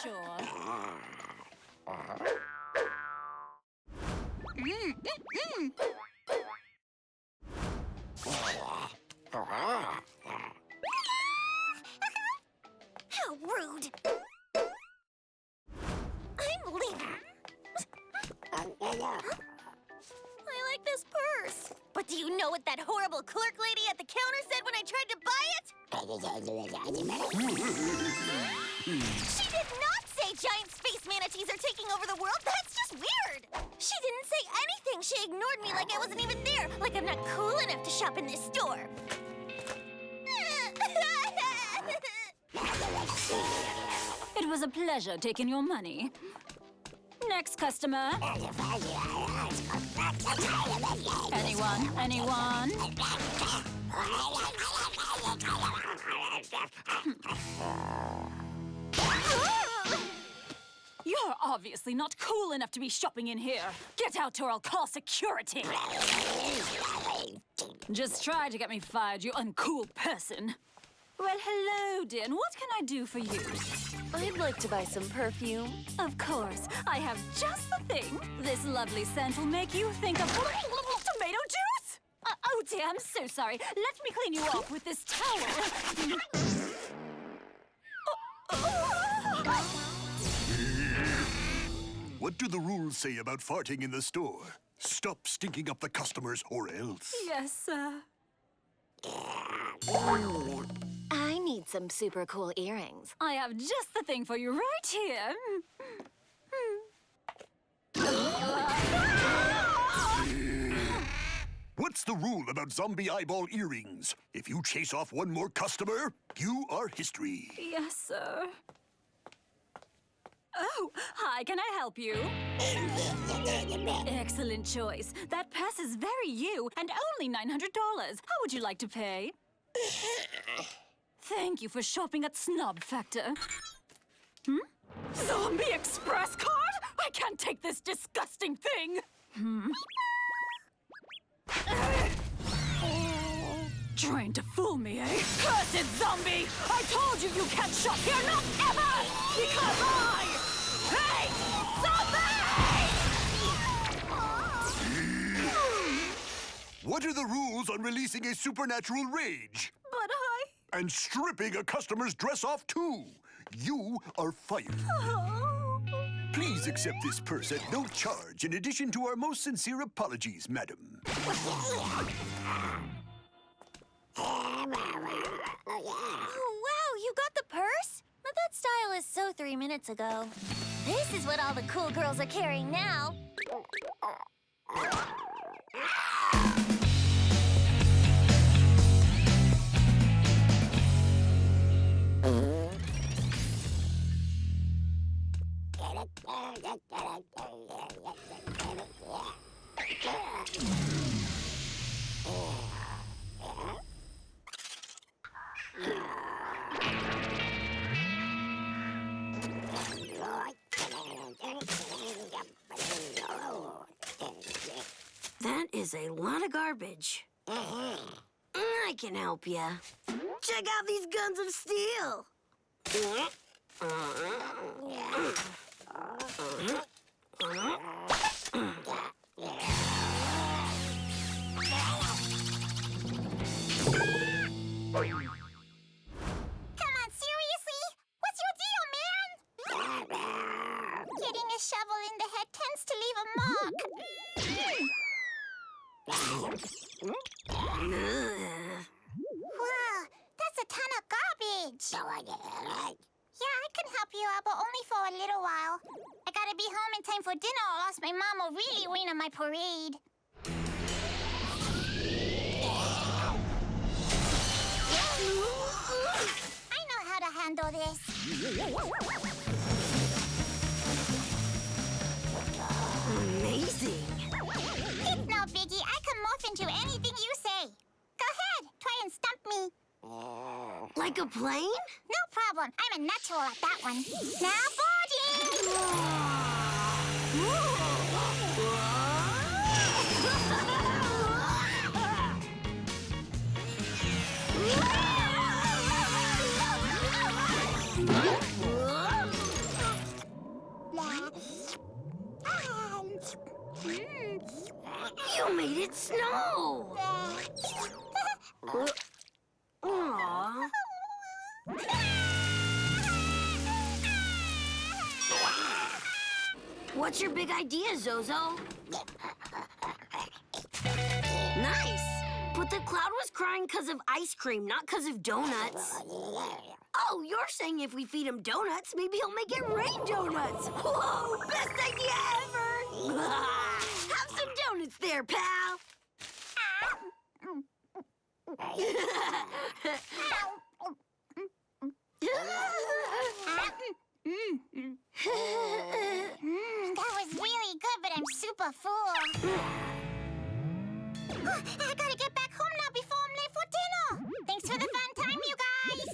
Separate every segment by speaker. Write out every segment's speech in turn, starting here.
Speaker 1: sure.
Speaker 2: How rude! I'm leaving. I like this purse. But do you know what that horrible clerk lady at the counter said when I tried to buy it? She did not say giant space manatees are taking over the world. That's just weird. She didn't say anything. She ignored me like I wasn't even there. Like I'm not cool enough to shop in this store.
Speaker 1: It was a pleasure taking your money. Next customer. Anyone? Anyone? You're obviously not cool enough to be shopping in here. Get out or I'll call security. Just try to get me fired, you uncool person. Well, hello, dear. And what can I do for you?
Speaker 3: I'd like to buy some perfume.
Speaker 1: Of course. I have just the thing. This lovely scent will make you think of tomato juice. Oh, dear, I'm so sorry. Let me clean you off with this towel.
Speaker 4: What do the rules say about farting in the store? Stop stinking up the customers or else.
Speaker 1: Yes, sir.
Speaker 3: I need some super cool earrings.
Speaker 1: I have just the thing for you right here.
Speaker 4: What's the rule about zombie eyeball earrings? If you chase off one more customer, you are history.
Speaker 1: Yes, sir. Oh, hi, can I help you? Excellent choice. That purse is very you and only $900. How would you like to pay? Thank you for shopping at Snob Factor. Zombie Express card? I can't take this disgusting thing. Trying to fool me, eh? Cursed zombie! I told you you can't shop here, not ever! Because I hate zombies!
Speaker 4: What are the rules on releasing a supernatural rage?
Speaker 1: But
Speaker 4: And stripping a customer's dress off, too. You are fired.
Speaker 1: Oh.
Speaker 4: Please accept this purse at no charge, in addition to our most sincere apologies, madam.
Speaker 2: Oh, wow, you got the purse? But that style is so 3 minutes ago. This is what all the cool girls are carrying now.
Speaker 3: That is a lot of garbage. I can help you. Check out these guns of steel.
Speaker 2: Come on, seriously? What's your deal, man? Getting a shovel in the head tends to leave a mark. Wow, that's a ton of garbage. Yeah, I can help you out, but only for a little while. I gotta be home in time for dinner or else my mom will really rain on my parade. I know how to handle this.
Speaker 3: Amazing.
Speaker 2: It's no biggie. I can morph into anything you say. Go ahead. Try and stump me.
Speaker 3: Like a plane?
Speaker 2: No problem. I'm a natural at that one. Now boarding!
Speaker 3: It's Snow! Aww. What's your big idea, Zo Zo? Nice! But the cloud was crying because of ice cream, not because of donuts. Oh, you're saying if we feed him donuts, maybe he'll make it rain donuts! Whoa! Best idea ever! Have some donuts there, pal!
Speaker 2: That was really good, but I'm super full. I gotta get back home now before I'm late for dinner. Thanks for the fun time, you guys.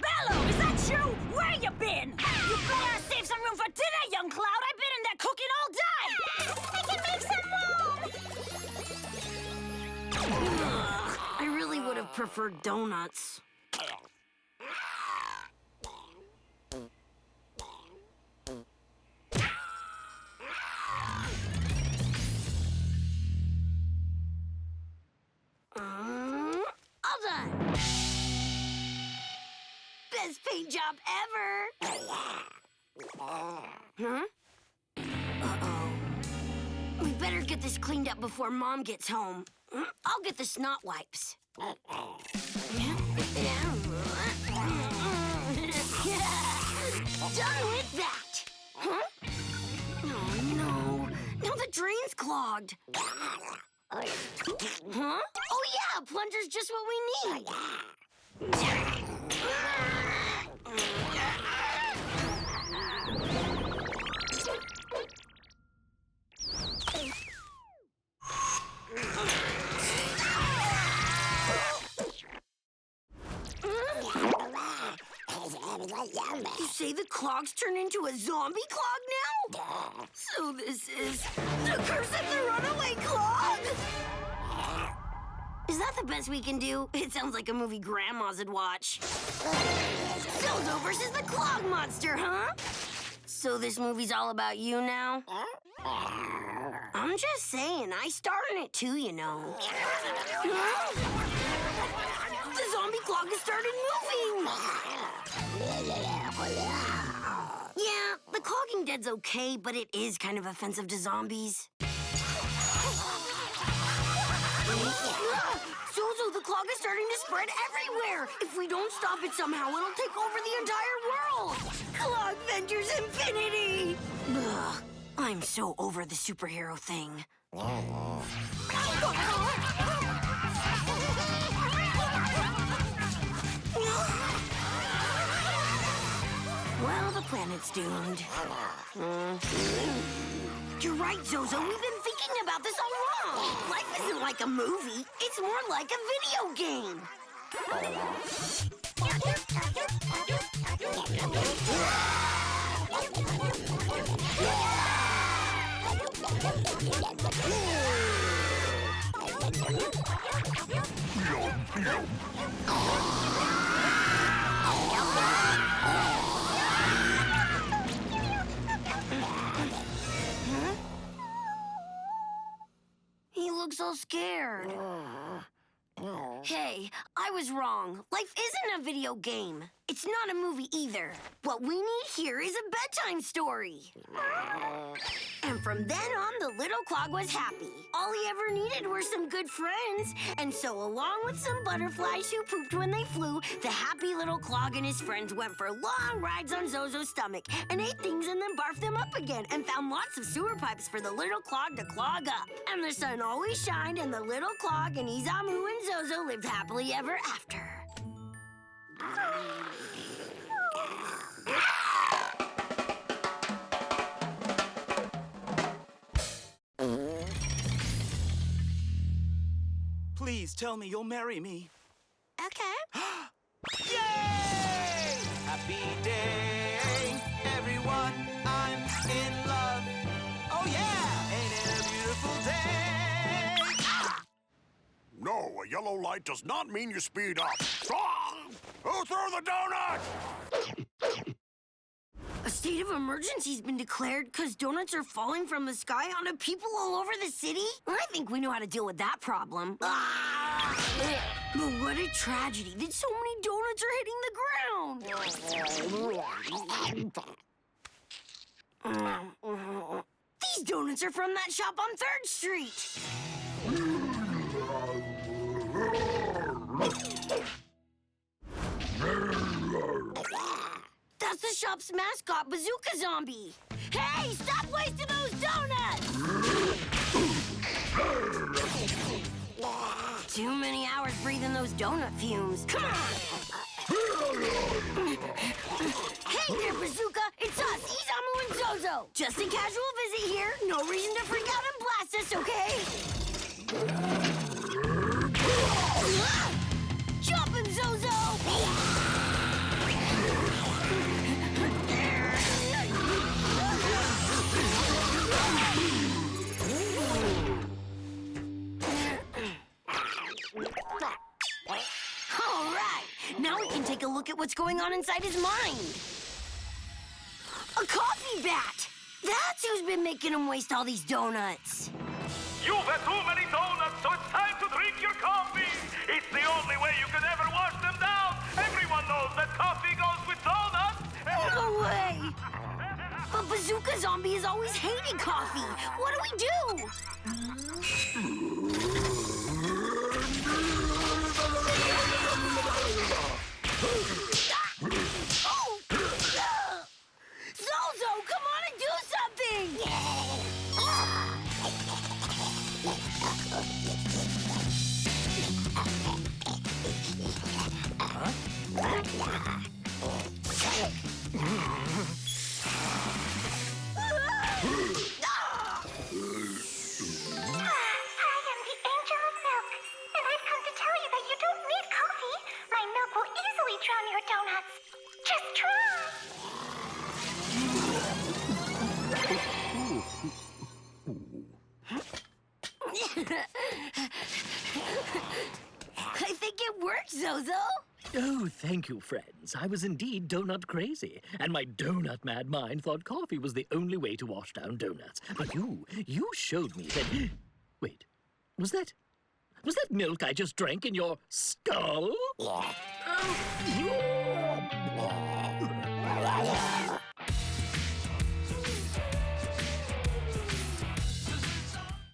Speaker 1: Bello, is that you? Where you been? You better save some room for dinner, young Cloud. I've been in there cooking all day.
Speaker 2: I can make some more.
Speaker 3: I really would have preferred donuts. All done. Best paid job ever. Huh? Uh-oh. We better get this cleaned up before Mom gets home. I'll get the snot wipes. Done with that. Huh? Oh, no. Now the drain's clogged. Huh? Oh, yeah, plunger's just what we need. You say the Clog's turned into a zombie Clog now? So this is the curse of the runaway Clog? Is that the best we can do? It sounds like a movie grandmas would watch. Zo Zo versus the Clog monster, huh? So this movie's all about you now? I'm just saying, I starred in it too, you know. The zombie Clog has started moving! Yeah, the clogging dead's okay, but it is kind of offensive to zombies. Zo Zo, the clog is starting to spread everywhere! If we don't stop it somehow, it'll take over the entire world! Clog Ventures Infinity! Ugh, I'm so over the superhero thing. Well, the planet's doomed. You're right, Zo Zo. We've been thinking about this all along. Life isn't like a movie. It's more like a video game. He looks so scared. Hey, I was wrong. Life isn't a video game. It's not a movie either. What we need here is a bedtime story. And from then on, the little Clog was happy. All he ever needed were some good friends. And so, along with some butterflies who pooped when they flew, the happy little Clog and his friends went for long rides on Zo Zo's stomach and ate things and then barfed them up again and found lots of sewer pipes for the little Clog to clog up. And the sun always shined, and the little Clog and Isamu and Zo Zo lived happily ever after.
Speaker 5: Please tell me you'll marry me.
Speaker 2: Okay.
Speaker 5: Yay! Happy day, everyone. I'm in love. Oh, yeah! Ain't it a beautiful day?
Speaker 4: No, A yellow light does not mean you speed up. Who threw the donut?
Speaker 3: A state of emergency's been declared because donuts are falling from the sky onto people all over the city? I think we know how to deal with that problem. But what a tragedy that so many donuts are hitting the ground. These donuts are from that shop on 3rd Street. That's the shop's mascot, Bazooka Zombie. Hey, stop wasting those donuts! Too many hours breathing those donut fumes. Come on! Hey there, Bazooka! It's us, Isamu and Zo Zo. Just a casual visit here. No reason to freak out and blast us, okay? Jump him, Zo Zo! All right, now we can take a look at what's going on inside his mind. A coffee bat! That's who's been making him waste all these donuts.
Speaker 6: You've had too many donuts, so it's time to drink your coffee. It's the only way you can ever wash them down. Everyone knows that coffee goes with donuts.
Speaker 3: No way! But Bazooka Zombie has always hated coffee. What do we do? Zo Zo, come on and do something!
Speaker 2: Drown your donuts. Just try.
Speaker 3: I think it works, Zo Zo.
Speaker 7: Oh, thank you, friends. I was indeed donut crazy, and my donut-mad mind thought coffee was the only way to wash down donuts. But you showed me that... Wait, was that milk I just drank in your skull?
Speaker 3: Yeah.